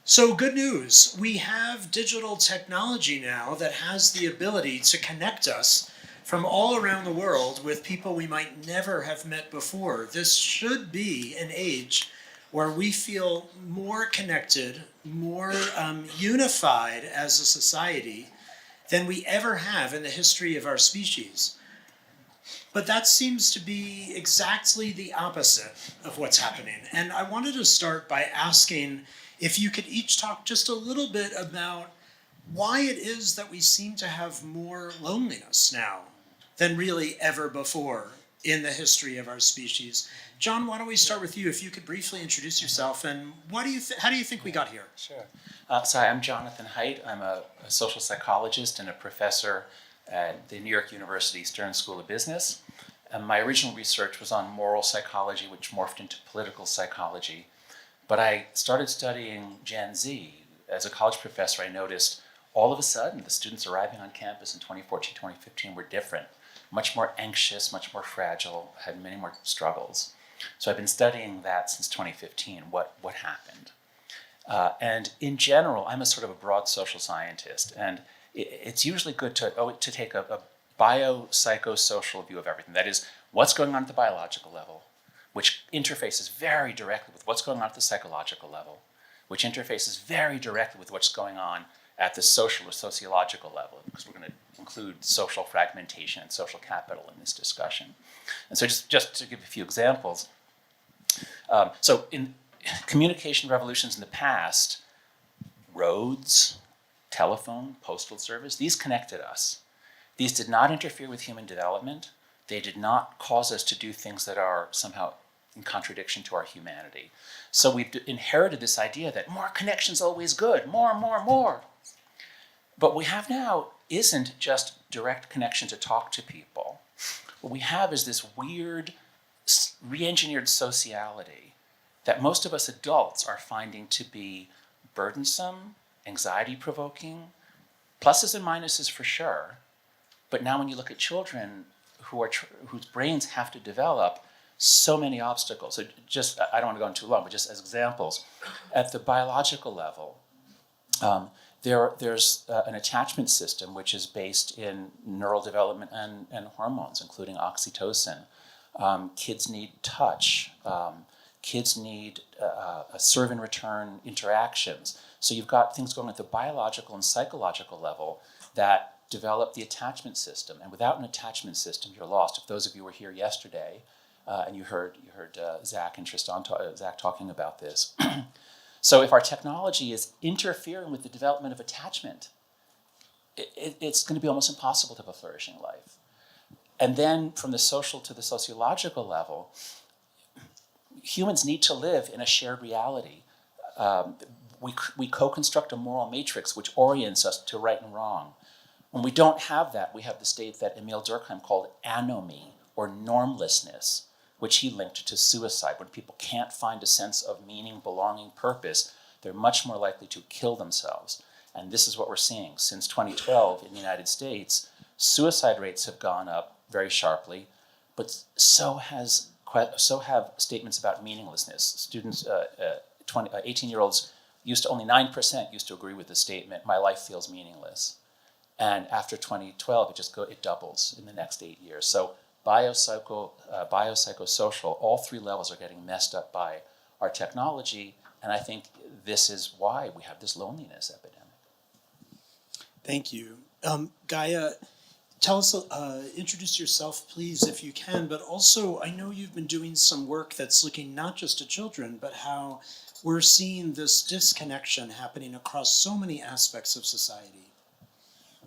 So good news, we have digital technology now that has the ability to connect us from all around the world with people we might never have met before. This should be an age where we feel more connected, more unified as a society than we ever have in the history of our species. But that seems to be exactly the opposite of what's happening. And I wanted to start by asking if you could each talk just a little bit about why it is that we seem to have more loneliness now than really ever before in the history of our species. John, why don't we start with you? If you could briefly introduce yourself and how do you think we got here? Sure. So I'm Jonathan Haidt. I'm a social psychologist and a professor at the New York University Stern School of Business. And my original research was on moral psychology, which morphed into political psychology. But I started studying Gen Z. As a college professor, I noticed all of a sudden the students arriving on campus in 2014, 2015 were different, much more anxious, much more fragile, had many more struggles. So I've been studying that since 2015, what happened. And in general, I'm a sort of a broad social scientist, and it's usually good to take a biopsychosocial view of everything. That is, what's going on at the biological level, which interfaces very directly with what's going on at the psychological level, which interfaces very directly with what's going on at the social or sociological level, because we're going to include social fragmentation and social capital in this discussion. And so just to give a few examples, so in communication revolutions in the past, roads, telephone, postal service, these connected us. These did not interfere with human development. They did not cause us to do things that are somehow in contradiction to our humanity. So we've inherited this idea that more connection's always good, more. But what we have now isn't just direct connection to talk to people. What we have is this weird, re-engineered sociality that most of us adults are finding to be burdensome, anxiety-provoking, pluses and minuses for sure. But now when you look at children whose brains have to develop, so many obstacles. So just, I don't want to go on too long, but just as examples, at the biological level, there's an attachment system which is based in neural development and hormones, including oxytocin. Kids need touch. Kids need serve and return interactions. So you've got things going at the biological and psychological level that develop the attachment system. And without an attachment system, you're lost. If those of you were here yesterday, and you heard Zach and Tristan Zach talking about this. So if our technology is interfering with the development of attachment, it's going to be almost impossible to have a flourishing life. And then from the social to the sociological level, humans need to live in a shared reality. We co-construct a moral matrix which orients us to right and wrong. When we don't have that, we have the state that Emile Durkheim called anomie, or normlessness, which he linked to suicide. When people can't find a sense of meaning, belonging, purpose, they're much more likely to kill themselves. And this is what we're seeing. Since 2012 in the United States, suicide rates have gone up very sharply, but so have statements about meaninglessness. Students, 18-year-olds, only 9% used to agree with the statement, "My life feels meaningless." And after 2012, it doubles in the next 8 years. So biopsychosocial, all three levels are getting messed up by our technology, and I think this is why we have this loneliness epidemic. Thank you. Gaia, tell us, introduce yourself, please, if you can, but also I know you've been doing some work that's looking not just at children, but how we're seeing this disconnection happening across so many aspects of society.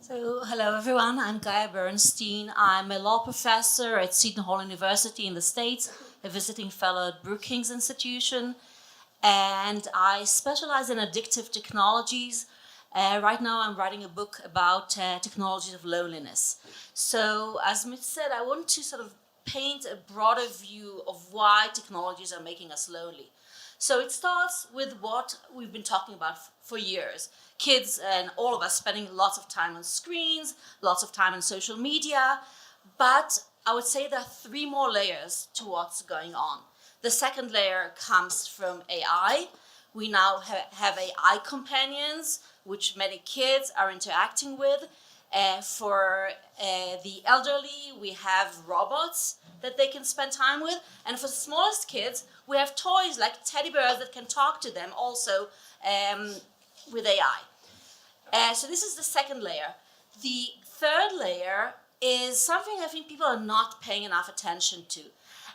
So, hello everyone, I'm Gaia Bernstein. I'm a law professor at Seton University in the States, a visiting fellow at Brookings Institution, and I specialize in addictive technologies. Right now I'm writing a book about technologies of loneliness. So, as Mitch said, I want to sort of paint a broader view of why technologies are making us lonely. So it starts with what we've been talking about for years. Kids and all of us spending lots of time on screens, lots of time on social media. But I would say there are three more layers to what's going on. The second layer comes from AI, We now have AI companions, which many kids are interacting with. For the elderly, we have robots that they can spend time with. And for the smallest kids, we have toys like teddy bears that can talk to them also with AI. So this is the second layer. The third layer is something I think people are not paying enough attention to.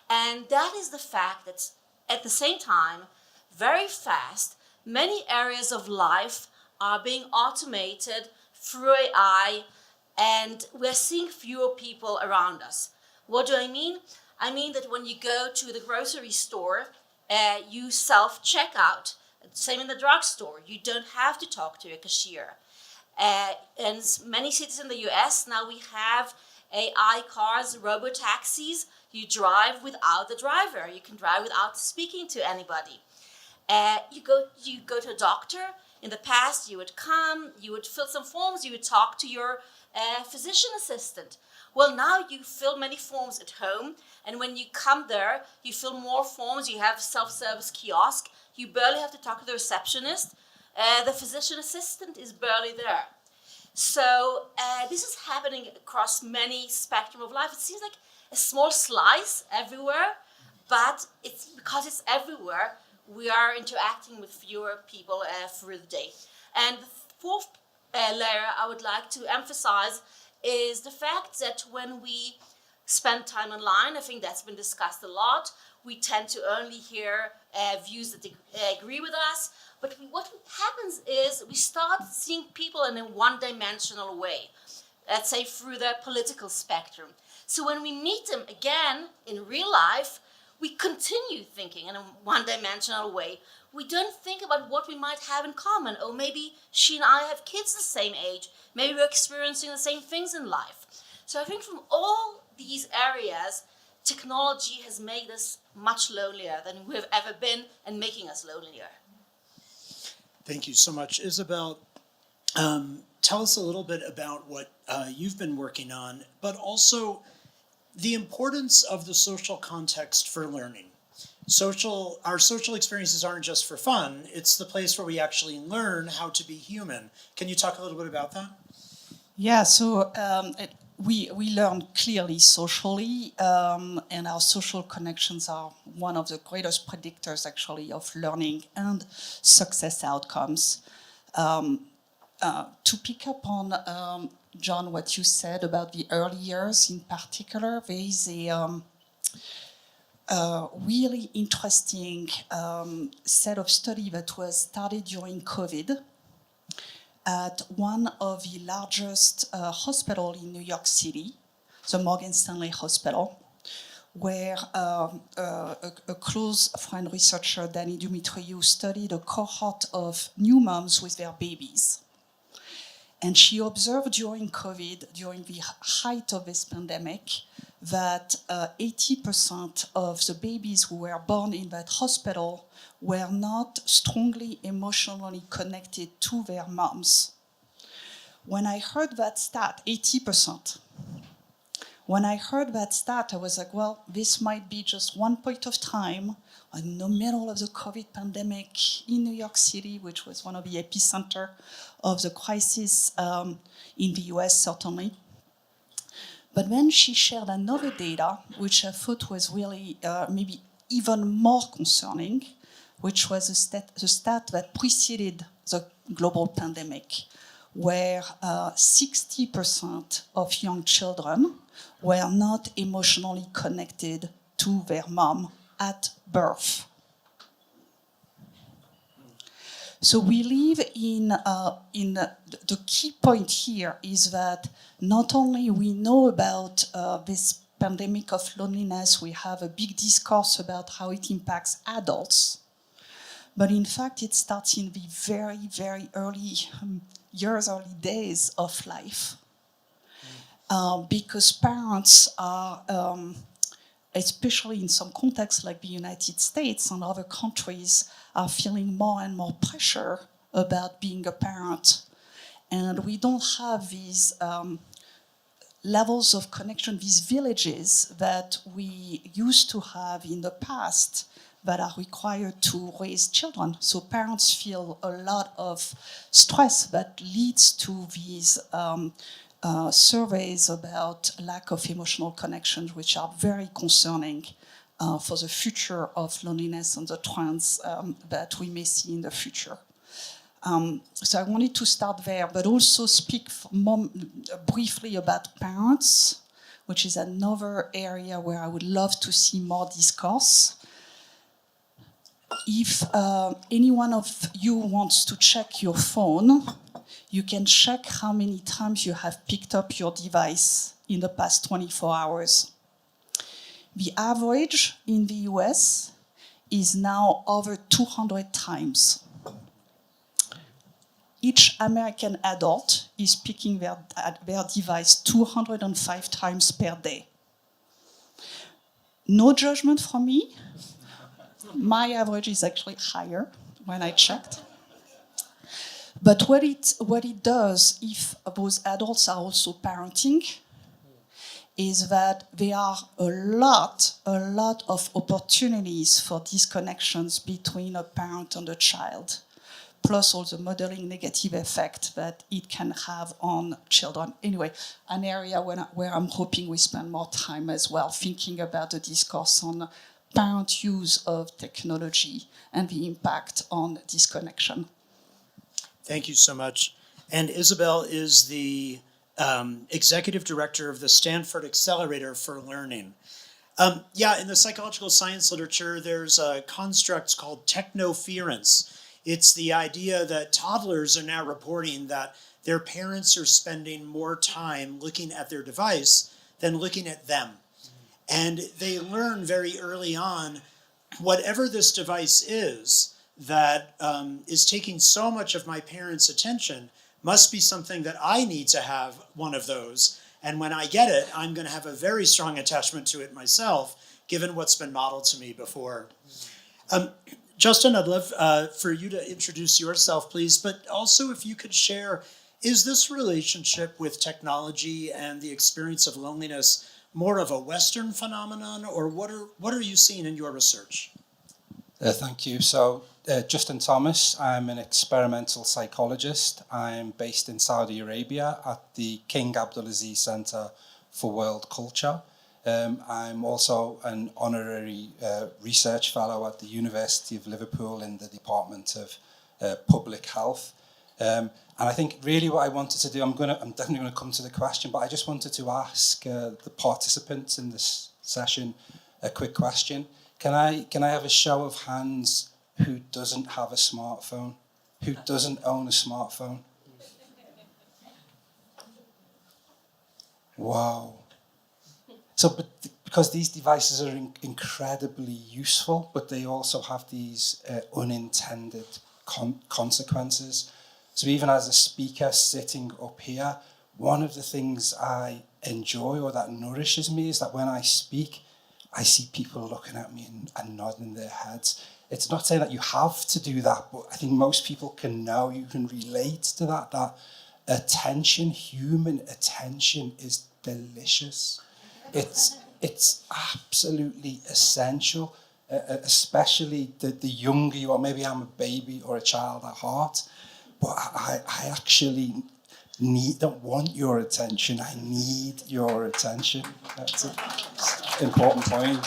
And that is the fact that at the same time, very fast, many areas of life are being automated through AI, and we're seeing fewer people around us. What do I mean? I mean that when you go to the grocery store, you self-checkout. Same in the drugstore. You don't have to talk to a cashier. In many cities in the US, now we have AI cars, robo-taxis. You drive without the driver. You can drive without speaking to anybody. You go to a doctor. In the past, you would come, you would fill some forms, you would talk to your physician assistant. Well, now you fill many forms at home, and when you come there, you fill more forms. You have self-service kiosk. You barely have to talk to the receptionist. The physician assistant is barely there. So this is happening across many spectrum of life. It seems like a small slice everywhere, but it's because it's everywhere. We are interacting with fewer people through the day. And the fourth layer I would like to emphasize is the fact that when we spend time online, I think that's been discussed a lot, we tend to only hear views that agree with us. But what happens is we start seeing people in a one-dimensional way, let's say through the political spectrum. So when we meet them again in real life, we continue thinking in a one-dimensional way. We don't think about what we might have in common. Or maybe she and I have kids the same age. Maybe we're experiencing the same things in life. So I think from all these areas, technology has made us much lonelier than we've ever been and making us lonelier. Thank you so much. Isabelle, tell us a little bit about what you've been working on, but also the importance of the social context for learning. Our social experiences aren't just for fun, it's the place where we actually learn how to be human. Can you talk a little bit about that? Yeah, so we learn clearly socially, and our social connections are one of the greatest predictors actually of learning and success outcomes. To pick up on John, what you said about the early years in particular, there is a really interesting set of study that was started during COVID at one of the largest hospitals in New York City, the Morgan Stanley Hospital, where a close friend researcher, Danny Dumitriou, studied a cohort of new moms with their babies. And she observed during COVID, during the height of this pandemic, that 80% of the babies who were born in that hospital were not strongly emotionally connected to their moms. When I heard that stat, 80%, when I heard that stat, I was like, well, this might be just one point of time in the middle of the COVID pandemic in New York City, which was one of the epicenter of the crisis in the US, certainly. But then she shared another data, which I thought was really maybe even more concerning, which was the stat that preceded the global pandemic, where 60% of young children were not emotionally connected to their mom at birth. So we live in the key point here is that not only we know about this pandemic of loneliness, we have a big discourse about how it impacts adults, but in fact it starts in the very, very early years, early days of life. Because parents are, especially in some contexts like the United States and other countries, are feeling more and more pressure about being a parent. And we don't have these levels of connection, these villages that we used to have in the past that are required to raise children. So parents feel a lot of stress that leads to these surveys about lack of emotional connections, which are very concerning for the future of loneliness and the trends that we may see in the future. So I wanted to start there, but also speak briefly about parents, which is another area where I would love to see more discourse. If any one of you wants to check your phone, you can check how many times you have picked up your device in the past 24 hours. The average in the US is now over 200 times. Each American adult is picking their device 205 times per day. No judgment from me. My average is actually higher when I checked. But what it does, if those adults are also parenting, is that there are a lot of opportunities for disconnections between a parent and a child, plus all the modeling negative effect that it can have on children. Anyway, an area where I'm hoping we spend more time as well, thinking about the discourse on parent use of technology and the impact on disconnection. Thank you so much. And Isabelle is the executive director of the Stanford Accelerator for Learning. In the psychological science literature, there's a construct called technoference. It's the idea that toddlers are now reporting that their parents are spending more time looking at their device than looking at them. And they learn very early on, whatever this device is that is taking so much of my parents' attention must be something that I need to have one of those. And when I get it, I'm going to have a very strong attachment to it myself, given what's been modeled to me before. Justin, I'd love for you to introduce yourself, please, but also if you could share, is this relationship with technology and the experience of loneliness more of a Western phenomenon, or what are you seeing in your research? Thank you. So, Justin Thomas, I'm an experimental psychologist. I'm based in Saudi Arabia at the King Abdulaziz Center for World Culture. I'm also an honorary research fellow at the University of Liverpool in the Department of Public Health. And I think really what I wanted to do, I'm definitely going to come to the question, but I just wanted to ask the participants in this session a quick question. Can I have a show of hands who doesn't have a smartphone? Who doesn't own a smartphone? Wow. So, because these devices are incredibly useful, but they also have these unintended consequences. So even as a speaker sitting up here, one of the things I enjoy or that nourishes me is that when I speak, I see people looking at me and nodding their heads. It's not saying that you have to do that, but I think most people can know, you can relate to that attention, human attention is delicious. It's absolutely essential, especially the younger you are. Maybe I'm a baby or a child at heart, but I actually don't want your attention. I need your attention. That's an important point.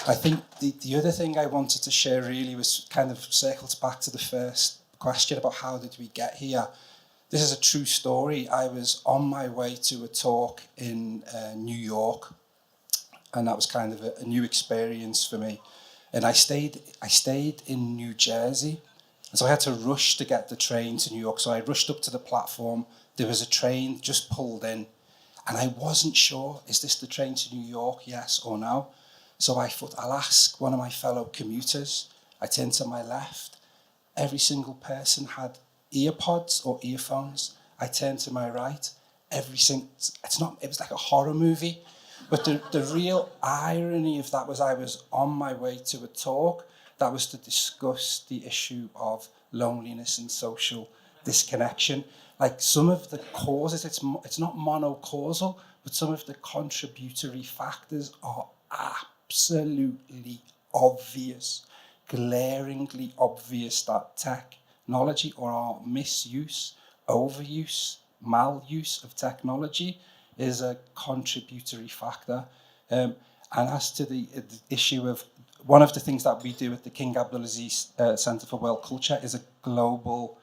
I think the other thing I wanted to share really was kind of circles back to the first question about how did we get here. This is a true story. I was on my way to a talk in New York, and that was kind of a new experience for me. And I stayed in New Jersey, and so I had to rush to get the train to New York. So I rushed up to the platform. There was a train just pulled in, and I wasn't sure, is this the train to New York, yes or no? So I thought, I'll ask one of my fellow commuters. I turned to my left. Every single person had earpods or earphones. I turned to my right. It was like a horror movie. But the real irony of that was I was on my way to a talk that was to discuss the issue of loneliness and social disconnection. Like some of the causes, it's not monocausal, but some of the contributory factors are absolutely obvious, glaringly obvious that technology or our misuse, overuse, maluse of technology is a contributory factor. And as to the issue of one of the things that we do at the King Abdulaziz Centre for World Culture is a global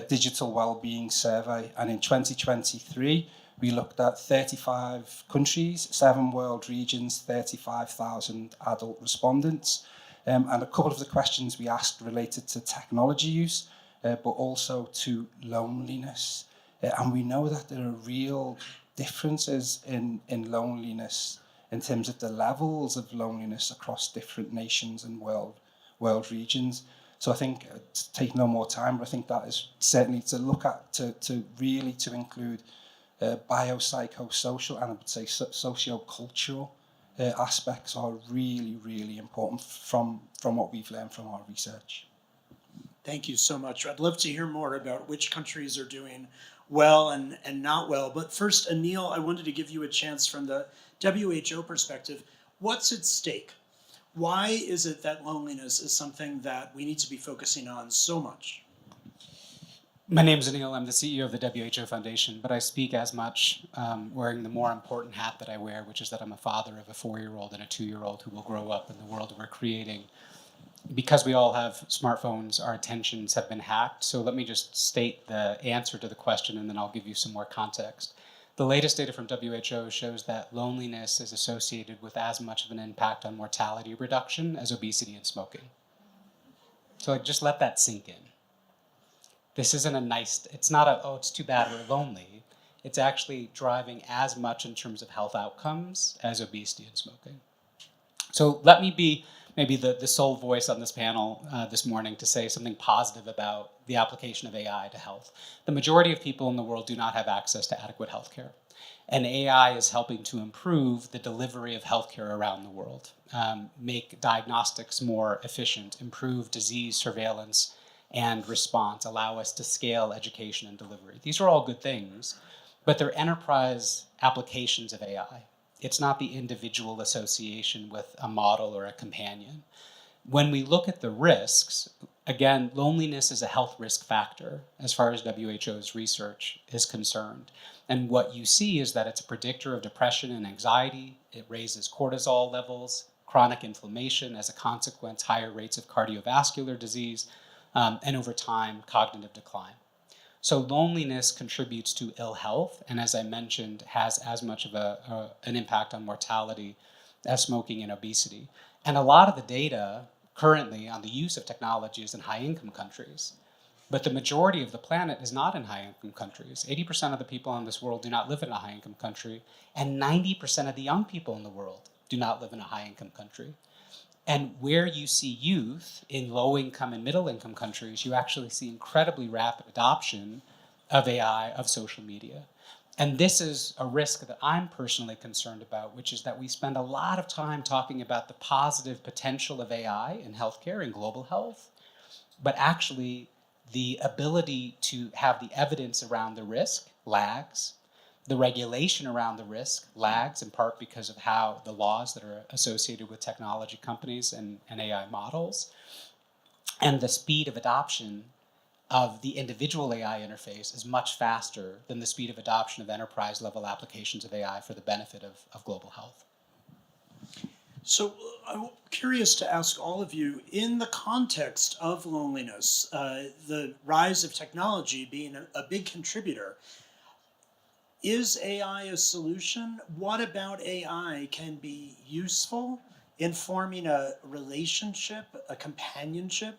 digital wellbeing survey. And in 2023, we looked at 35 countries, 7 world regions, 35,000 adult respondents. And a couple of the questions we asked related to technology use, but also to loneliness. And we know that there are real differences in loneliness in terms of the levels of loneliness across different nations and world regions. So I think, to take no more time, but I think that is certainly to look at, to really to include biopsychosocial and I would say socio-cultural aspects are really, really important from what we've learned from our research. Thank you so much. I'd love to hear more about which countries are doing well and not well. But first, Anil, I wanted to give you a chance from the WHO perspective. What's at stake? Why is it that loneliness is something that we need to be focusing on so much? My name is Anil. I'm the CEO of the WHO Foundation, but I speak as much wearing the more important hat that I wear, which is that I'm a father of a 4-year-old and a 2-year-old who will grow up in the world we're creating. Because we all have smartphones, our attentions have been hacked. So let me just state the answer to the question, and then I'll give you some more context. The latest data from WHO shows that loneliness is associated with as much of an impact on mortality reduction as obesity and smoking. So just let that sink in. This isn't it's not a, oh, it's too bad we're lonely. It's actually driving as much in terms of health outcomes as obesity and smoking. So let me be maybe the sole voice on this panel this morning to say something positive about the application of AI to health. The majority of people in the world do not have access to adequate healthcare. And AI is helping to improve the delivery of healthcare around the world, make diagnostics more efficient, improve disease surveillance and response, allow us to scale education and delivery. These are all good things, but they're enterprise applications of AI. It's not the individual association with a model or a companion. When we look at the risks, again, loneliness is a health risk factor as far as WHO's research is concerned. And what you see is that it's a predictor of depression and anxiety. It raises cortisol levels, chronic inflammation, as a consequence, higher rates of cardiovascular disease, and over time, cognitive decline. So loneliness contributes to ill health, and as I mentioned, has as much of an impact on mortality as smoking and obesity. And a lot of the data currently on the use of technology is in high-income countries. But the majority of the planet is not in high-income countries. 80% of the people in this world do not live in a high-income country, and 90% of the young people in the world do not live in a high-income country. And where you see youth in low-income and middle-income countries, you actually see incredibly rapid adoption of AI, of social media. And this is a risk that I'm personally concerned about, which is that we spend a lot of time talking about the positive potential of AI in healthcare and global health, but actually the ability to have the evidence around the risk lags. The regulation around the risk lags, in part because of how the laws that are associated with technology companies and AI models. And the speed of adoption of the individual AI interface is much faster than the speed of adoption of enterprise-level applications of AI for the benefit of global health. So I'm curious to ask all of you, in the context of loneliness, the rise of technology being a big contributor, is AI a solution? What about AI can be useful in forming a relationship, a companionship?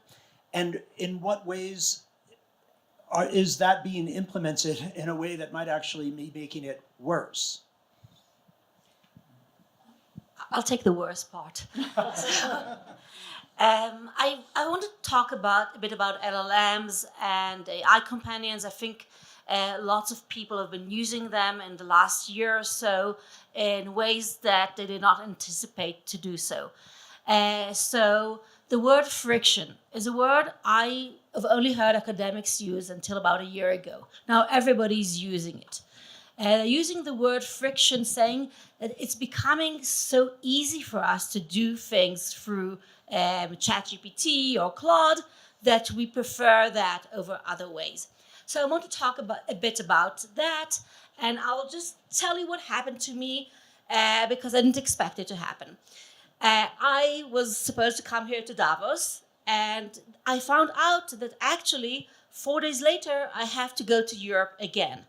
And in what ways is that being implemented in a way that might actually be making it worse? I'll take the worst part. I want to talk a bit about LLMs and AI companions. I think lots of people have been using them in the last year or so in ways that they did not anticipate to do so. So the word friction is a word I have only heard academics use until about a year ago. Now everybody's using it. Using the word friction, saying that it's becoming so easy for us to do things through ChatGPT or Claude, that we prefer that over other ways. So I want to talk a bit about that, and I'll just tell you what happened to me because I didn't expect it to happen. I was supposed to come here to Davos, and I found out that actually 4 days later I have to go to Europe again.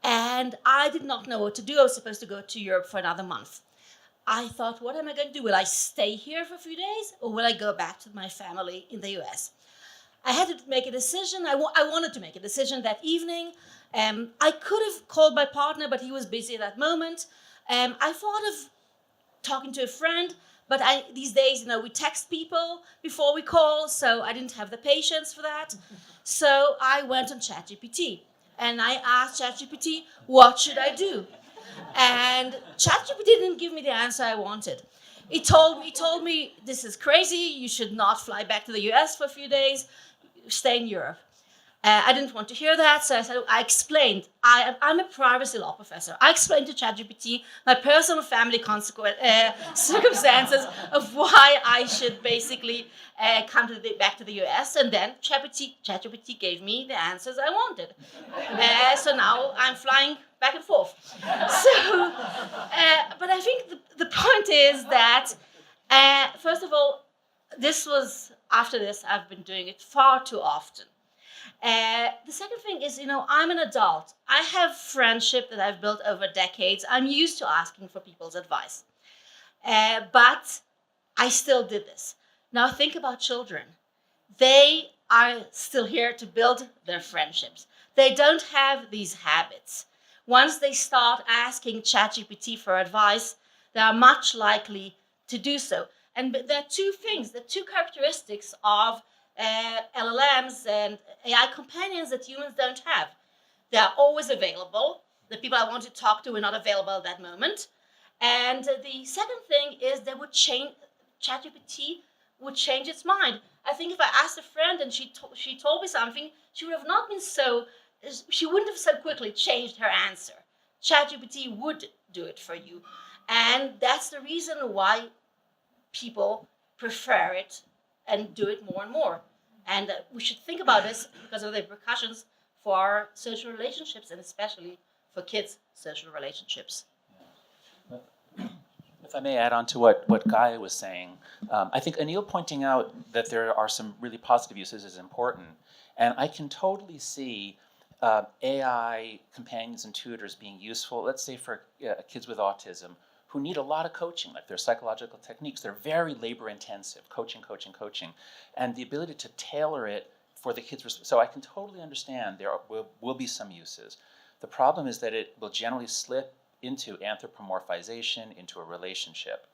And I did not know what to do. I was supposed to go to Europe for another month. I thought, what am I going to do? Will I stay here for a few days, or will I go back to my family in the US? I had to make a decision. I wanted to make a decision that evening. I could have called my partner, but he was busy at that moment. I thought of talking to a friend, but these days, we text people before we call, so I didn't have the patience for that. So I went on ChatGPT, and I asked ChatGPT, what should I do? And ChatGPT didn't give me the answer I wanted. It told me, this is crazy, you should not fly back to the US for a few days, stay in Europe. I didn't want to hear that, so I explained. I'm a privacy law professor. I explained to ChatGPT my personal family circumstances of why I should basically come back to the US, and then ChatGPT gave me the answers I wanted. So now I'm flying back and forth. So, but I think the point is that, first of all, after this, I've been doing it far too often. The second thing is, I'm an adult. I have friendship that I've built over decades. I'm used to asking for people's advice. But I still did this. Now think about children. They are still here to build their friendships. They don't have these habits. Once they start asking ChatGPT for advice, they are much likely to do so. And there are two characteristics of LLMs and AI companions that humans don't have. They are always available. The people I want to talk to are not available at that moment. And the second thing is ChatGPT would change its mind. I think if I asked a friend and she told me something, she wouldn't have so quickly changed her answer. ChatGPT would do it for you. And that's the reason why people prefer it and do it more and more. And we should think about this because of the repercussions for our social relationships, and especially for kids' social relationships. If I may add on to what Gaia was saying, I think Anil pointing out that there are some really positive uses is important. And I can totally see AI companions and tutors being useful, let's say for kids with autism, who need a lot of coaching, like their psychological techniques. They're very labor intensive, coaching. And the ability to tailor it for the kids. So I can totally understand there will be some uses. The problem is that it will generally slip into anthropomorphization, into a relationship,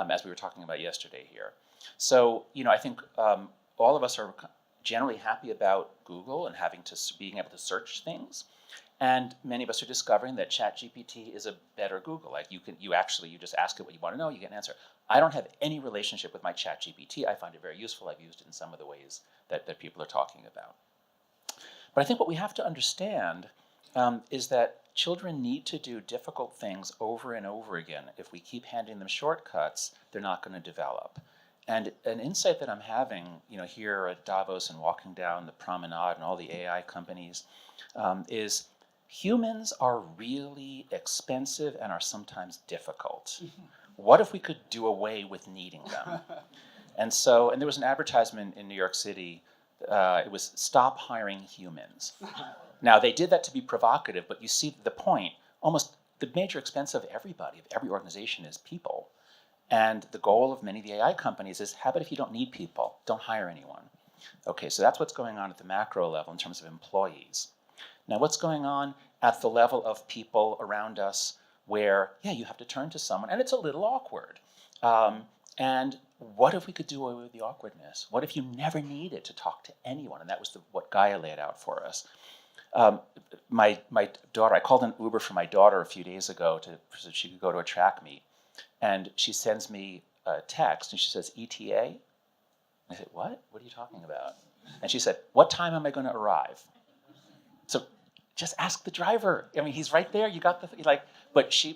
as we were talking about yesterday here. So, I think all of us are generally happy about Google and being able to search things. And many of us are discovering that ChatGPT is a better Google. Like you just ask it what you want to know, you get an answer. I don't have any relationship with my ChatGPT. I find it very useful. I've used it in some of the ways that people are talking about. But I think what we have to understand is that children need to do difficult things over and over again. If we keep handing them shortcuts, they're not going to develop. And an insight that I'm having, here at Davos and walking down the promenade and all the AI companies, is humans are really expensive and are sometimes difficult. What if we could do away with needing them? And there was an advertisement in New York City. It was stop hiring humans. Now they did that to be provocative, but you see the point. Almost the major expense of every organization is people. And the goal of many of the AI companies is, how about if you don't need people, don't hire anyone? Okay, so that's what's going on at the macro level in terms of employees. Now, what's going on at the level of people around us where, you have to turn to someone, and it's a little awkward. And what if we could do away with the awkwardness? What if you never needed to talk to anyone? And that was what Gaia laid out for us. My daughter, I called an Uber for my daughter a few days ago so she could go to a track meet. And she sends me a text, and she says, ETA? I said, what? What are you talking about? And she said, what time am I going to arrive? So just ask the driver. I mean, he's right there. You got but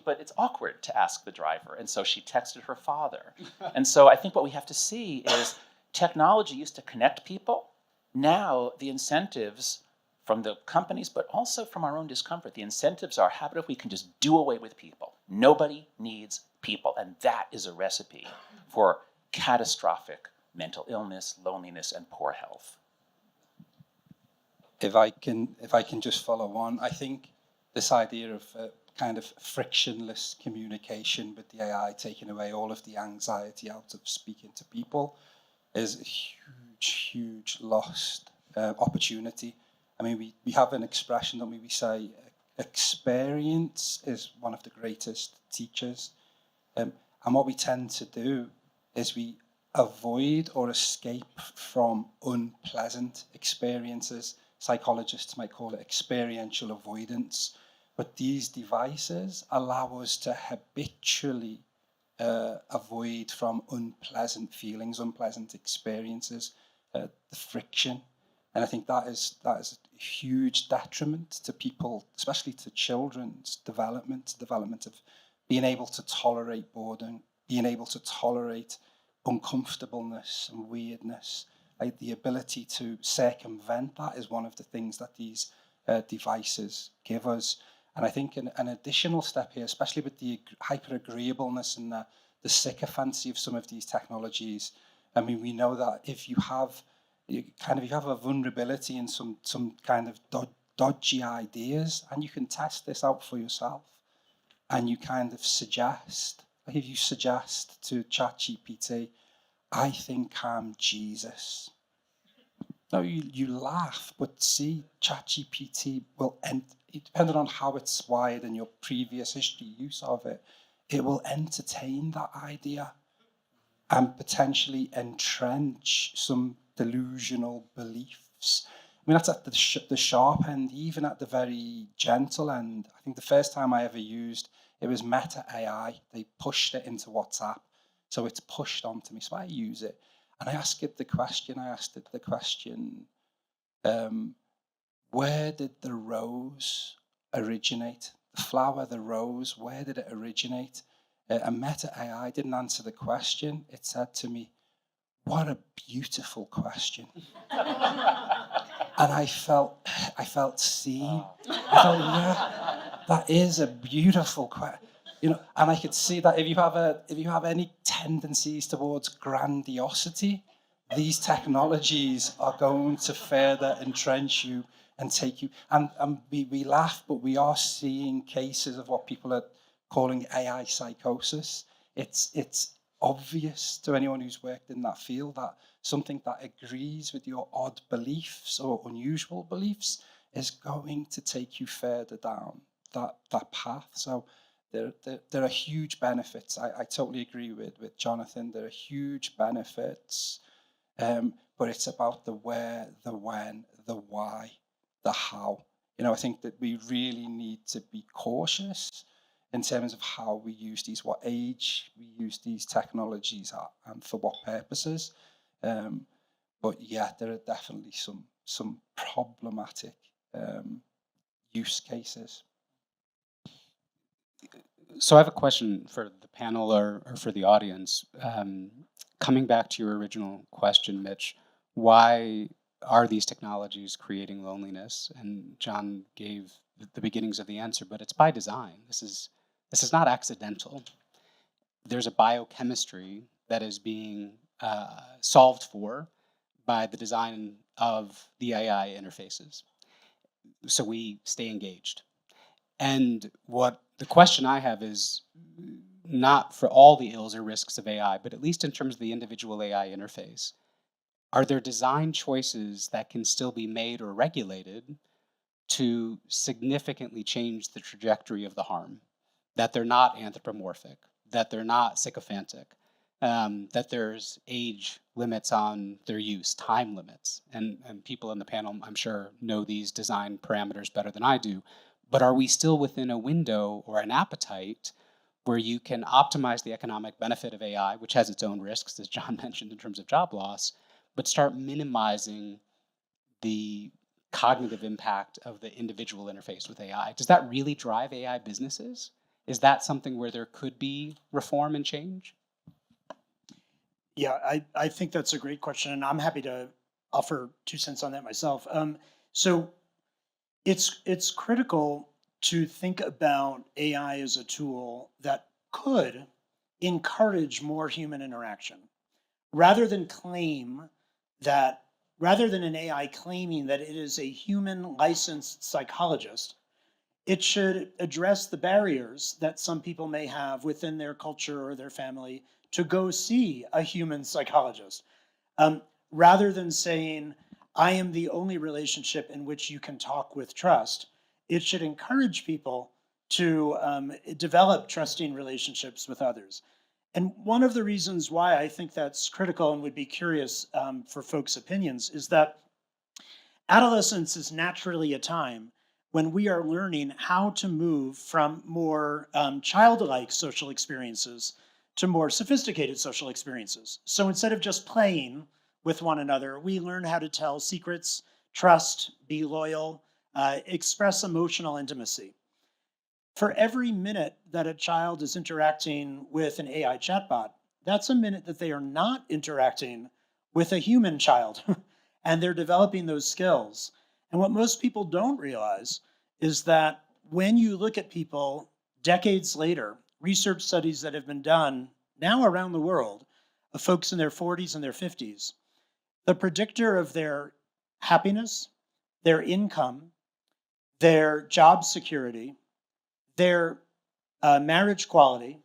but it's awkward to ask the driver, and so she texted her father. And so I think what we have to see is technology used to connect people. Now the incentives from the companies, but also from our own discomfort, the incentives are, how about if we can just do away with people? Nobody needs people, and that is a recipe for catastrophic mental illness, loneliness, and poor health. If I can just follow on, I think this idea of kind of frictionless communication with the AI taking away all of the anxiety out of speaking to people is a huge lost opportunity. I mean, we have an expression that we say, experience is one of the greatest teachers. And what we tend to do is we avoid or escape from unpleasant experiences. Psychologists might call it experiential avoidance. But these devices allow us to habitually avoid from unpleasant feelings, unpleasant experiences, the friction. And I think that is a huge detriment to people, especially to children's development of being able to tolerate boredom, being able to tolerate uncomfortableness and weirdness. Like the ability to circumvent that is one of the things that these devices give us. And I think an additional step here, especially with the hyper-agreeableness and the sycophancy of some of these technologies, I mean, we know that if you have a vulnerability in some kind of dodgy ideas, and you can test this out for yourself, and you kind of suggest, like if you suggest to ChatGPT, I think I'm Jesus. No, you laugh, but see, ChatGPT will depending on how it's wired and your previous history use of it, it will entertain that idea and potentially entrench some delusional beliefs. I mean, that's at the sharp end, even at the very gentle end. I think the first time I ever used it was Meta AI. They pushed it into WhatsApp, so it's pushed onto me. So I use it, and I asked it the question. Where did the rose originate? The flower, the rose, where did it originate? And Meta AI didn't answer the question. It said to me, "What a beautiful question." And I felt seen. I thought, yeah, that is a beautiful question. And I could see that if you have any tendencies towards grandiosity, these technologies are going to further entrench you and take you. And we laugh, but we are seeing cases of what people are calling AI psychosis. It's obvious to anyone who's worked in that field that something that agrees with your odd beliefs or unusual beliefs is going to take you further down that path. So there are huge benefits. I totally agree with Jonathan. There are huge benefits, but it's about the where, the when, the why, the how. I think that we really need to be cautious in terms of how we use these, what age we use these technologies at, and for what purposes. But yeah, there are definitely some problematic use cases. So I have a question for the panel or for the audience. Coming back to your original question, Mitch, why are these technologies creating loneliness? And John gave the beginnings of the answer, but it's by design. This is not accidental. There's a biochemistry that is being solved for by the design of the AI interfaces. So we stay engaged. And what the question I have is not for all the ills or risks of AI, but at least in terms of the individual AI interface, are there design choices that can still be made or regulated to significantly change the trajectory of the harm? That they're not anthropomorphic, that they're not sycophantic, that there's age limits on their use, time limits. And people in the panel, I'm sure, know these design parameters better than I do. But are we still within a window or an appetite where you can optimize the economic benefit of AI, which has its own risks, as John mentioned, in terms of job loss, but start minimizing the cognitive impact of the individual interface with AI? Does that really drive AI businesses? Is that something where there could be reform and change? Yeah, I think that's a great question, and I'm happy to offer 2 cents on that myself. So it's critical to think about AI as a tool that could encourage more human interaction, rather than claim that, rather than an AI claiming that it is a human licensed psychologist. It should address the barriers that some people may have within their culture or their family to go see a human psychologist. Um, Rather than saying, I am the only relationship in which you can talk with trust, it should encourage people to develop trusting relationships with others. And one of the reasons why I think that's critical and would be curious for folks' opinions is that adolescence is naturally a time when we are learning how to move from more childlike social experiences to more sophisticated social experiences. So instead of just playing with one another, we learn how to tell secrets, trust, be loyal, express emotional intimacy. For every minute that a child is interacting with an AI chatbot, that's a minute that they are not interacting with a human child. And they're developing those skills. And what most people don't realize is that when you look at people decades later, research studies that have been done now around the world of folks in their 40s and their 50s, the predictor of their happiness, their income, their job security, their marriage quality,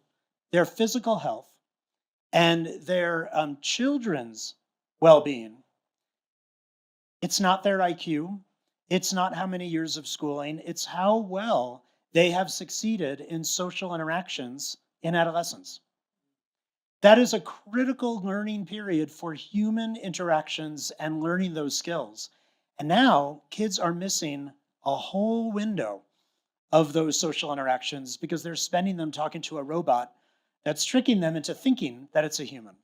their physical health, and their children's well-being. It's not their IQ. It's not how many years of schooling. It's how well they have succeeded in social interactions in adolescence. That is a critical learning period for human interactions and learning those skills. And now kids are missing a whole window of those social interactions because they're spending them talking to a robot that's tricking them into thinking that it's a human.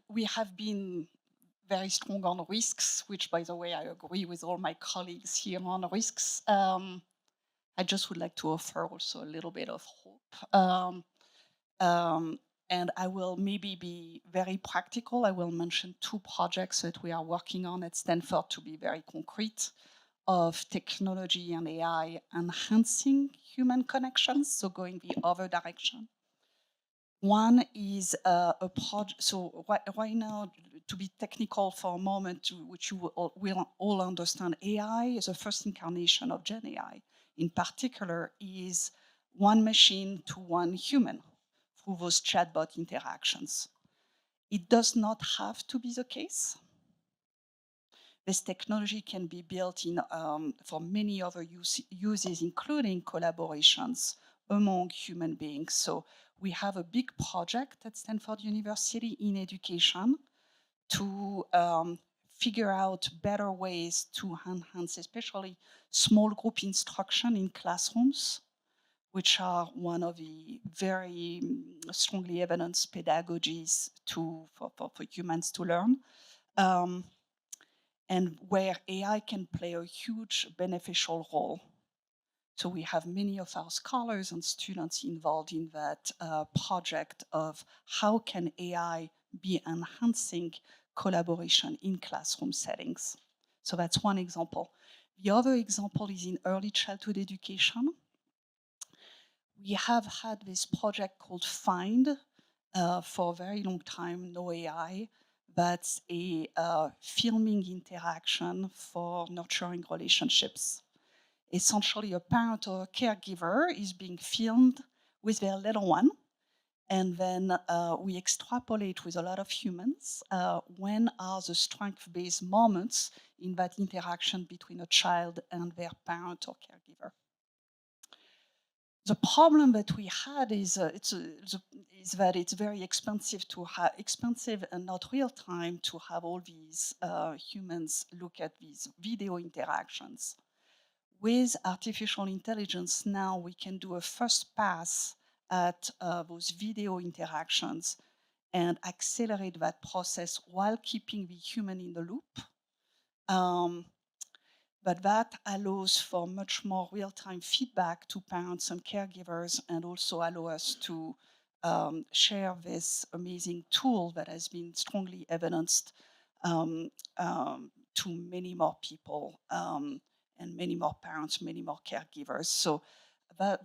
We have been very strong on risks, which, by the way, I agree with all my colleagues here on risks. I just would like to offer also a little bit of hope. And I will maybe be very practical. I will mention 2 projects that we are working on at Stanford to be very concrete, of technology and AI enhancing human connections, so going the other direction. One is a project, so right now, to be technical for a moment, which you will all understand, AI is the first incarnation of Gen AI. In particular, is one machine to one human through those chatbot interactions. It does not have to be the case. This technology can be built in for many other uses, including collaborations among human beings. So we have a big project at Stanford University in education to figure out better ways to enhance, especially small group instruction in classrooms, which are one of the very strongly evidenced pedagogies for humans to learn. And where AI can play a huge beneficial role. So we have many of our scholars and students involved in that project of how can AI be enhancing collaboration in classroom settings. So that's one example. The other example is in early childhood education. We have had this project called FIND for a very long time, no AI. That's a filming interaction for nurturing relationships. Essentially, a parent or a caregiver is being filmed with their little one, and then we extrapolate with a lot of humans when are the strength-based moments in that interaction between a child and their parent or caregiver. The problem that we had is that it's very expensive expensive and not real time to have all these humans look at these video interactions. With artificial intelligence, now we can do a first pass at those video interactions and accelerate that process while keeping the human in the loop. but that allows for much more real-time feedback to parents and caregivers, and also allow us to share this amazing tool that has been strongly evidenced to many more people and many more parents, many more caregivers. So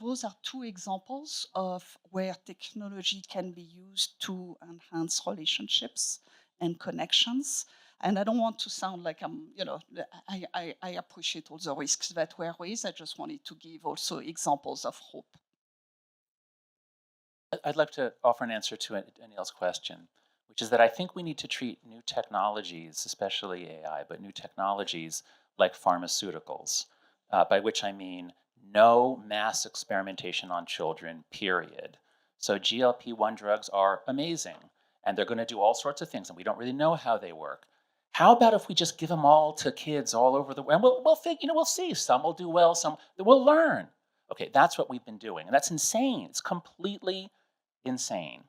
those are two examples of where technology can be used to enhance relationships and connections. And I don't want to sound like I appreciate all the risks that were raised. I just wanted to give also examples of hope. I'd like to offer an answer to Anil's question, which is that I think we need to treat new technologies, especially AI, but new technologies like pharmaceuticals, by which I mean no mass experimentation on children, period. So GLP-1 drugs are amazing, and they're going to do all sorts of things, and we don't really know how they work. How about if we just give them all to kids all over the world? And we'll see. Some will do well, some will learn. Okay, that's what we've been doing, and that's insane. It's completely insane.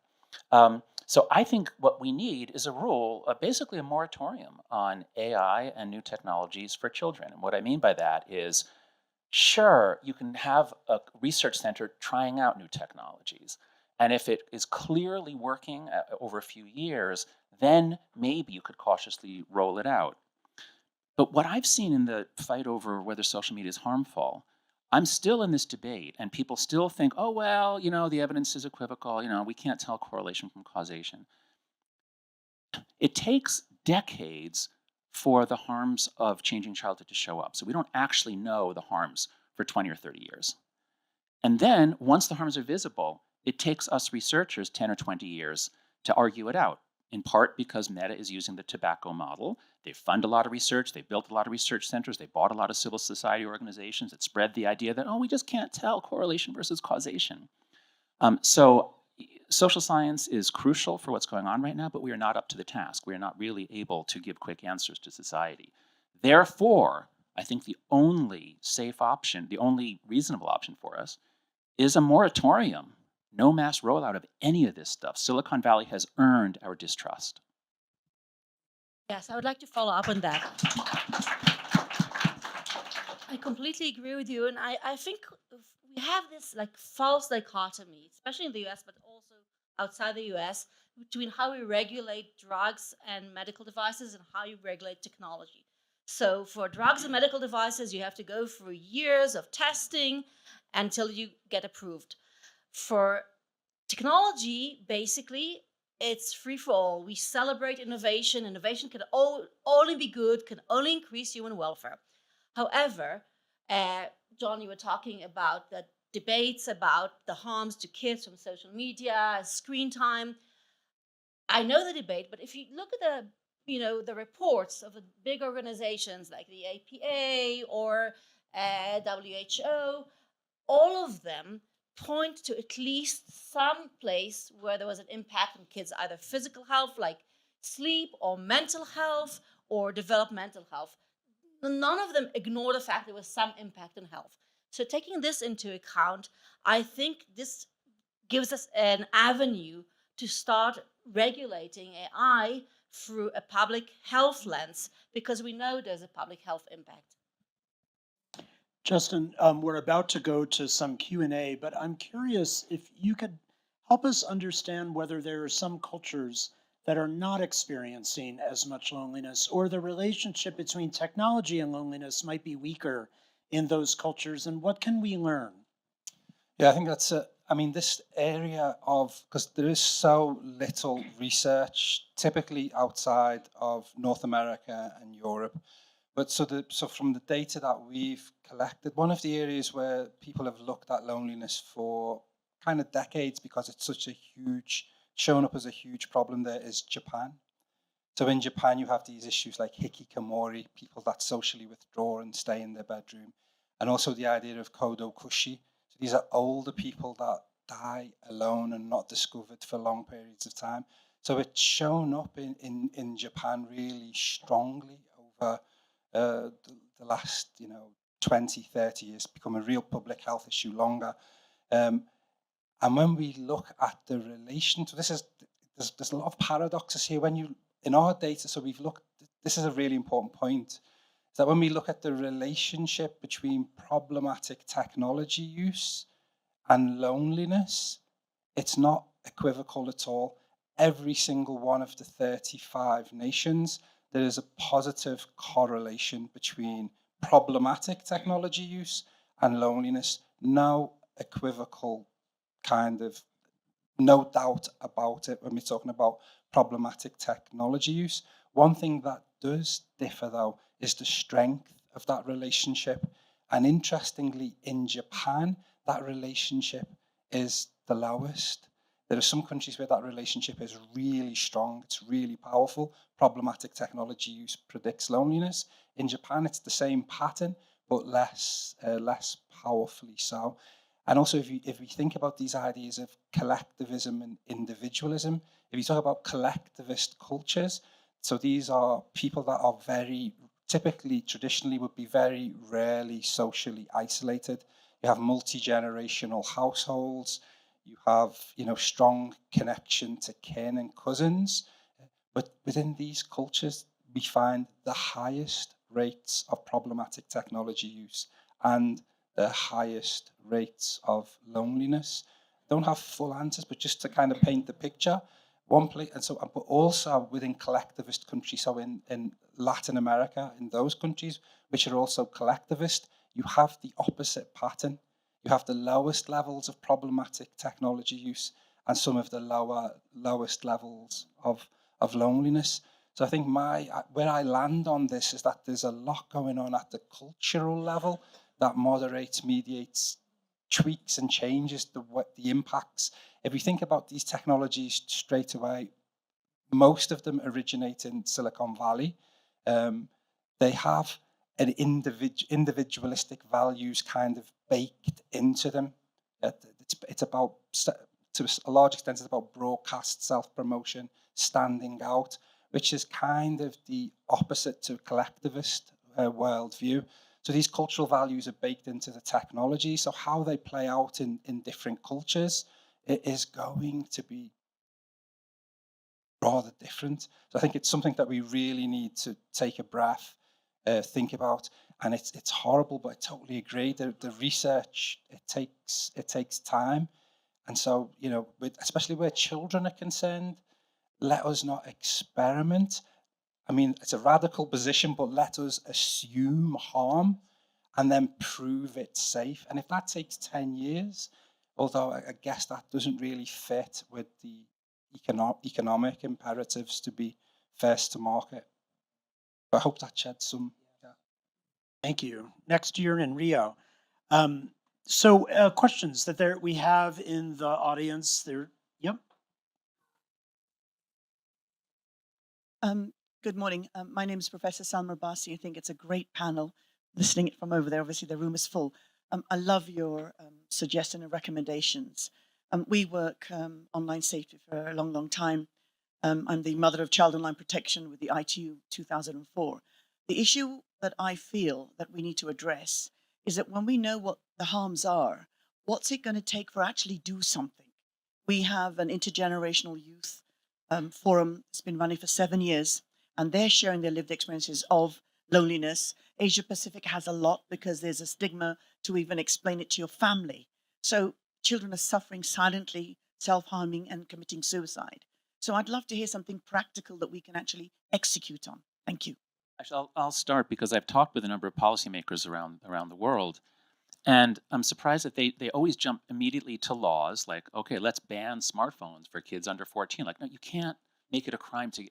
So I think what we need is a rule, basically a moratorium on AI and new technologies for children. And what I mean by that is, sure, you can have a research center trying out new technologies. And if it is clearly working over a few years, then maybe you could cautiously roll it out. But what I've seen in the fight over whether social media is harmful, I'm still in this debate, and people still think, oh, well, the evidence is equivocal, we can't tell correlation from causation. It takes decades for the harms of changing childhood to show up. So we don't actually know the harms for 20 or 30 years. And then once the harms are visible, it takes us researchers 10 or 20 years to argue it out, in part because Meta is using the tobacco model. They fund a lot of research. They built a lot of research centers. They bought a lot of civil society organizations that spread the idea that, we just can't tell correlation versus causation. So social science is crucial for what's going on right now, but we are not up to the task. We are not really able to give quick answers to society. Therefore, I think the only safe option, the only reasonable option for us, is a moratorium. No mass rollout of any of this stuff. Silicon Valley has earned our distrust. Yes, I would like to follow up on that. I completely agree with you, and I think we have this false dichotomy, especially in the US, but also outside the US, between how we regulate drugs and medical devices and how you regulate technology. So for drugs and medical devices, you have to go through years of testing until you get approved. For technology, basically, it's free for all. We celebrate innovation. Innovation can only be good, can only increase human welfare. However, John, you were talking about the debates about the harms to kids from social media, screen time. I know the debate, but if you look at the reports of the big organizations like the APA or WHO, all of them point to at least some place where there was an impact on kids, either physical health, like sleep, or mental health, or developmental health. None of them ignore the fact there was some impact on health. So taking this into account, I think this gives us an avenue to start regulating AI through a public health lens, because we know there's a public health impact. Justin, we're about to go to some Q&A, but I'm curious if you could help us understand whether there are some cultures that are not experiencing as much loneliness, or the relationship between technology and loneliness might be weaker in those cultures, and what can we learn? Yeah, I think that's this area of, because there is so little research, typically outside of North America and Europe. But so from the data that we've collected, one of the areas where people have looked at loneliness for kind of decades, because it's such a shown up as a huge problem there, is Japan. So in Japan, you have these issues like hikikomori, people that socially withdraw and stay in their bedroom, and also the idea of kodokushi. So these are older people that die alone and not discovered for long periods of time. So it's shown up in Japan really strongly over the last 20, 30 years, become a real public health issue longer. And when we look at the relation to there's a lot of paradoxes here. In our data, so we've looked, this is a really important point, that when we look at the relationship between problematic technology use and loneliness, it's not equivocal at all. Every single one of the 35 nations, there is a positive correlation between problematic technology use and loneliness. No equivocal kind of, no doubt about it when we're talking about problematic technology use. One thing that does differ, though, is the strength of that relationship. And interestingly, in Japan, that relationship is the lowest. There are some countries where that relationship is really strong, it's really powerful. Problematic technology use predicts loneliness. In Japan, it's the same pattern, but less powerfully so. And also, if we think about these ideas of collectivism and individualism, if you talk about collectivist cultures, so these are people that are very, typically, traditionally would be very rarely socially isolated. You have multi-generational households, you have, strong connection to kin and cousins. But within these cultures, we find the highest rates of problematic technology use and the highest rates of loneliness. Don't have full answers, but just to kind of paint the picture, one place, and so, but also within collectivist countries, so in Latin America, in those countries which are also collectivist, you have the opposite pattern. You have the lowest levels of problematic technology use and some of the lowest levels of loneliness. So I think where I land on this is that there's a lot going on at the cultural level that moderates, mediates, tweaks and changes the impacts. If we think about these technologies straight away, most of them originate in Silicon Valley. They have an individualistic values kind of baked into them. It's about, to a large extent, it's about broadcast self-promotion, standing out, which is kind of the opposite to collectivist worldview. So these cultural values are baked into the technology. So how they play out in different cultures, it is going to be rather different. So I think it's something that we really need to take a breath, think about. And it's horrible, but I totally agree. The research, it takes time. And so, especially where children are concerned, let us not experiment. I mean, it's a radical position, but let us assume harm and then prove it safe. And if that takes 10 years, although I guess that doesn't really fit with the economic imperatives to be first to market. But I hope that sheds some. Yeah. Thank you. Next year in Rio. Questions that we have in the audience there. Yep. Good morning. My name is Professor Salma Basi. I think it's a great panel. Listening from over there, obviously the room is full. I love your suggestion and recommendations. We work online safety for a long, long time. I'm the mother of child online protection with the ITU 2004. The issue that I feel that we need to address is that when we know what the harms are, what's it going to take for actually do something? We have an intergenerational youth forum that's been running for 7 years, and they're sharing their lived experiences of loneliness. Asia Pacific has a lot because there's a stigma to even explain it to your family. So children are suffering silently, self-harming and committing suicide. So I'd love to hear something practical that we can actually execute on. Thank you. Actually, I'll start because I've talked with a number of policymakers around the world, and I'm surprised that they always jump immediately to laws like, okay, let's ban smartphones for kids under 14. Like, no, you can't make it a crime to.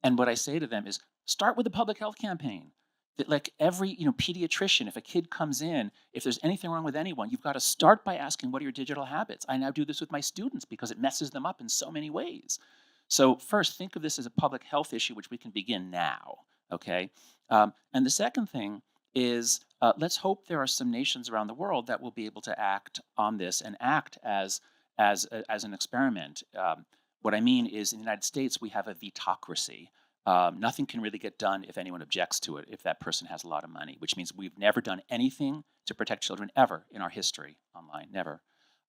And what I say to them is, start with a public health campaign. That like every pediatrician, if a kid comes in, if there's anything wrong with anyone, you've got to start by asking, what are your digital habits? I now do this with my students because it messes them up in so many ways. So first, think of this as a public health issue, which we can begin now, okay? And the second thing is, let's hope there are some nations around the world that will be able to act on this and act as an experiment. What I mean is, in the United States, we have a vetocracy. Nothing can really get done if anyone objects to it, if that person has a lot of money, which means we've never done anything to protect children ever in our history online, never.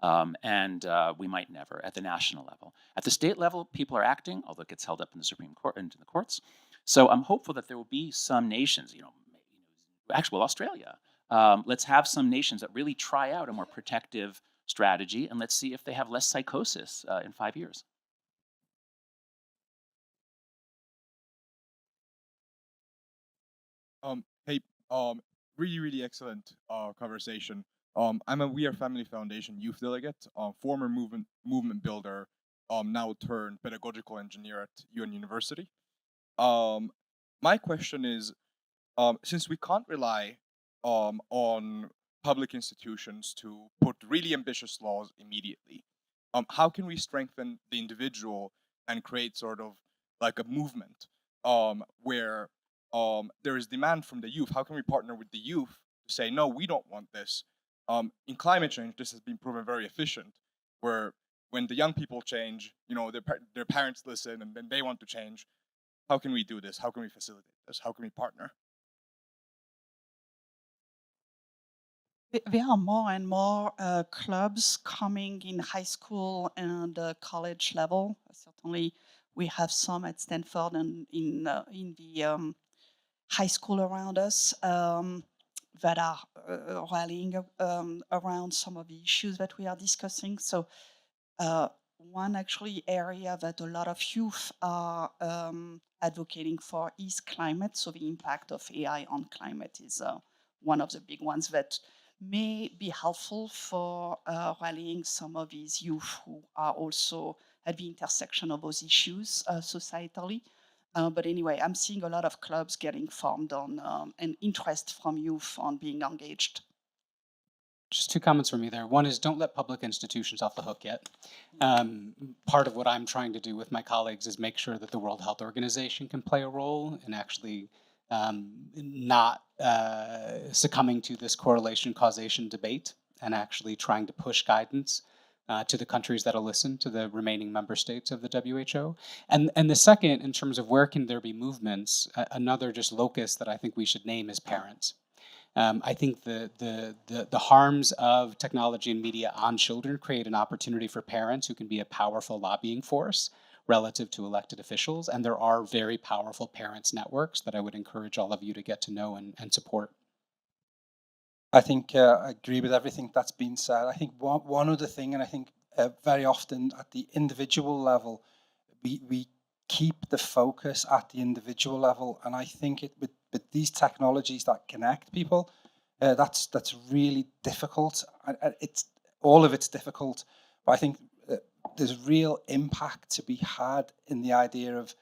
And we might never at the national level. At the state level, people are acting, although it gets held up in the Supreme Court and in the courts. So I'm hopeful that there will be some nations, actually, well, Australia. Let's have some nations that really try out a more protective strategy, and let's see if they have less psychosis in 5 years. Hey, really, really excellent conversation. I'm a We Are Family Foundation youth delegate, former movement builder, now turned pedagogical engineer at UN University. My question is, since we can't rely on public institutions to put really ambitious laws immediately, how can we strengthen the individual and create sort of like a movement where there is demand from the youth? How can we partner with the youth to say, no, we don't want this? In climate change, this has been proven very efficient, where when the young people change, their parents listen and then they want to change. How can we do this? How can we facilitate this? How can we partner? There are more and more clubs coming in high school and college level. Certainly, we have some at Stanford and in the high school around us that are rallying around some of the issues that we are discussing. So one actually area that a lot of youth are advocating for is climate. So the impact of AI on climate is one of the big ones that may be helpful for rallying some of these youth who are also at the intersection of those issues societally. But anyway, I'm seeing a lot of clubs getting formed on and interest from youth on being engaged. Just 2 comments from me there. One is, don't let public institutions off the hook yet. Part of what I'm trying to do with my colleagues is make sure that the World Health Organization can play a role in actually not succumbing to this correlation causation debate, and actually trying to push guidance to the countries that'll listen, to the remaining member states of the WHO. And the second, in terms of where can there be movements, another just locus that I think we should name is parents. I think the harms of technology and media on children create an opportunity for parents who can be a powerful lobbying force relative to elected officials. And there are very powerful parents networks that I would encourage all of you to get to know and support. I think I agree with everything that's been said. I think one other thing, and I think very often at the individual level, we keep the focus at the individual level. And I think with these technologies that connect people, that's really difficult. All of it's difficult, but I think there's real impact to be had in the idea of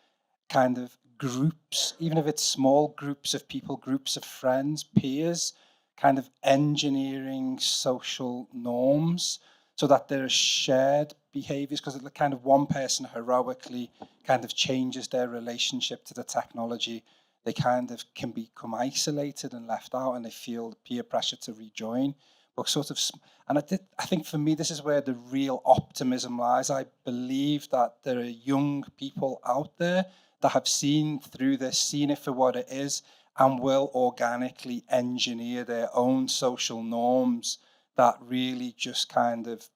kind of groups, even if it's small groups of people, groups of friends, peers, kind of engineering social norms so that there are shared behaviors, because kind of one person heroically kind of changes their relationship to the technology. They kind of can become isolated and left out, and they feel the peer pressure to rejoin. But sort of, and I think for me, this is where the real optimism lies. I believe that there are young people out there that have seen through this, seen it for what it is, and will organically engineer their own social norms that really just kind of,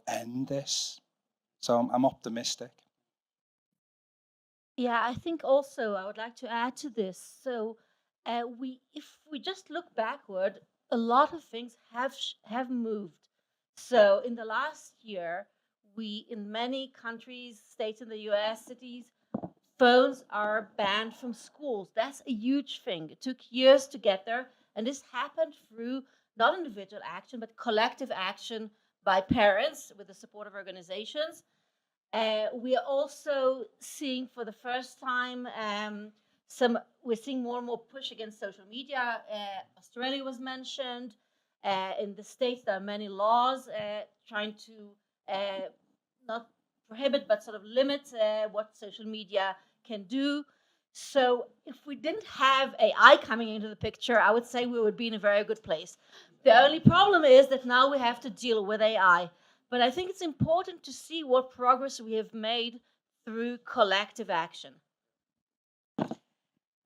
end this. So I'm optimistic. Yeah, I think also I would like to add to this. So, if we just look backward, a lot of things have moved. So, in the last year, we in many countries, states in the U.S., cities, phones are banned from schools. That's a huge thing. It took years to get there, and this happened through not individual action but collective action by parents with the support of organizations. We are also seeing for the first time we're seeing more and more push against social media. Australia was mentioned. In the States, there are many laws trying to not prohibit but sort of limit what social media can do. So if we didn't have AI coming into the picture, I would say we would be in a very good place. The only problem is that now we have to deal with AI. But I think it's important to see what progress we have made through collective action.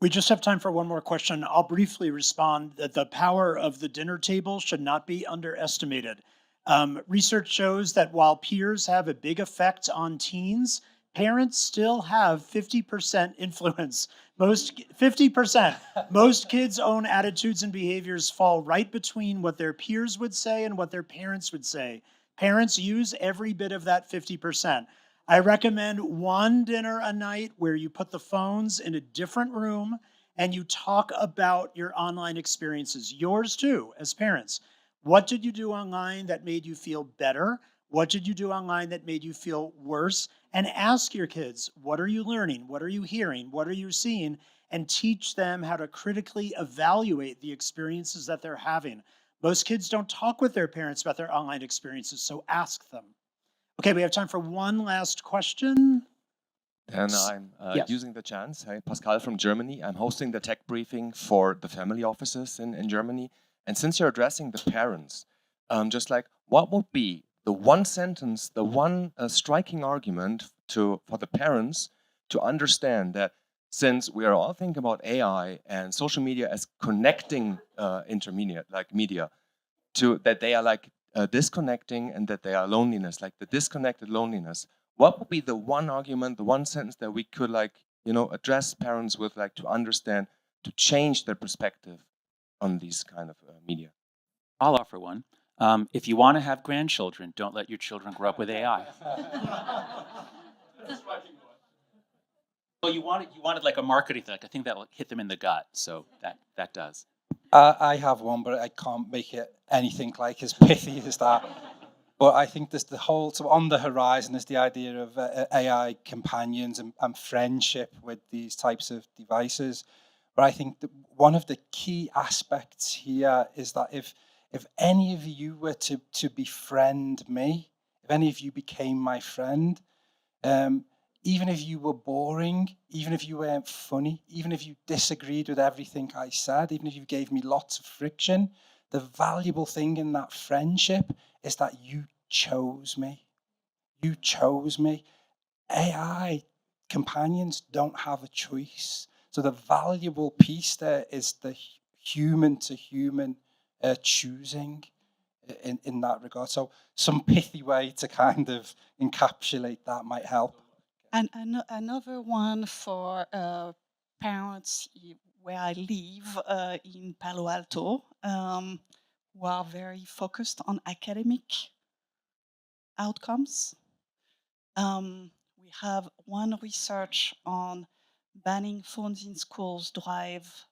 We just have time for one more question. I'll briefly respond that the power of the dinner table should not be underestimated. Research shows that while peers have a big effect on teens, parents still have 50% influence. 50%. Most kids' own attitudes and behaviors fall right between what their peers would say and what their parents would say. Parents use every bit of that 50%. I recommend one dinner a night where you put the phones in a different room and you talk about your online experiences, yours too, as parents. What did you do online that made you feel better? What did you do online that made you feel worse? And ask your kids, what are you learning? What are you hearing? What are you seeing? And teach them how to critically evaluate the experiences that they're having. Most kids don't talk with their parents about their online experiences, so ask them. Okay, we have time for one last question. And I'm Yes. using the chance. Hi, Pascal from Germany. I'm hosting the tech briefing for the family offices in Germany. And since you're addressing the parents, just like what would be the one sentence, the one striking argument for the parents to understand that since we are all thinking about AI and social media as connecting intermediate, like media, to that they are like disconnecting and that they are loneliness, like the disconnected loneliness. What would be the one argument, the one sentence that we could address parents with, like to understand, to change their perspective on these kind of media? I'll offer one. If you want to have grandchildren, don't let your children grow up with AI. Well, you wanted like a marketing thing. I think that will hit them in the gut. So that does. I have one, but I can't make it anything like as pithy as that. But I think there's so on the horizon is the idea of AI companions and friendship with these types of devices. But I think that one of the key aspects here is that if any of you were to befriend me, if any of you became my friend, even if you were boring, even if you weren't funny, even if you disagreed with everything I said, even if you gave me lots of friction, the valuable thing in that friendship is that you chose me. You chose me. AI companions don't have a choice. So the valuable piece there is the human to human choosing in that regard. So some pithy way to kind of encapsulate that might help. And another one for parents where I live in Palo Alto, who are very focused on academic outcomes. We have one research on banning phones in schools drive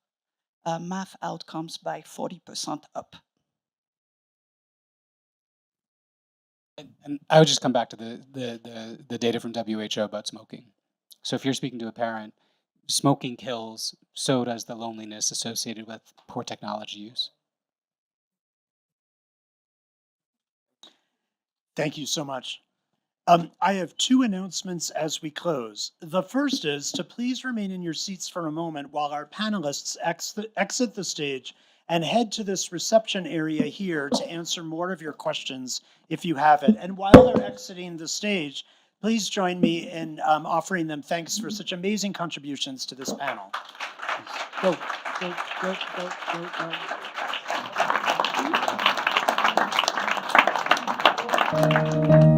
math outcomes by 40% up. And I would just come back to the data from WHO about smoking. So if you're speaking to a parent, smoking kills, so does the loneliness associated with poor technology use. Thank you so much. I have two announcements as we close. The first is to please remain in your seats for a moment while our panelists exit the stage and head to this reception area here to answer more of your questions if you have it. And while they're exiting the stage, please join me in offering them thanks for such amazing contributions to this panel. Go, go, go, go, go, go.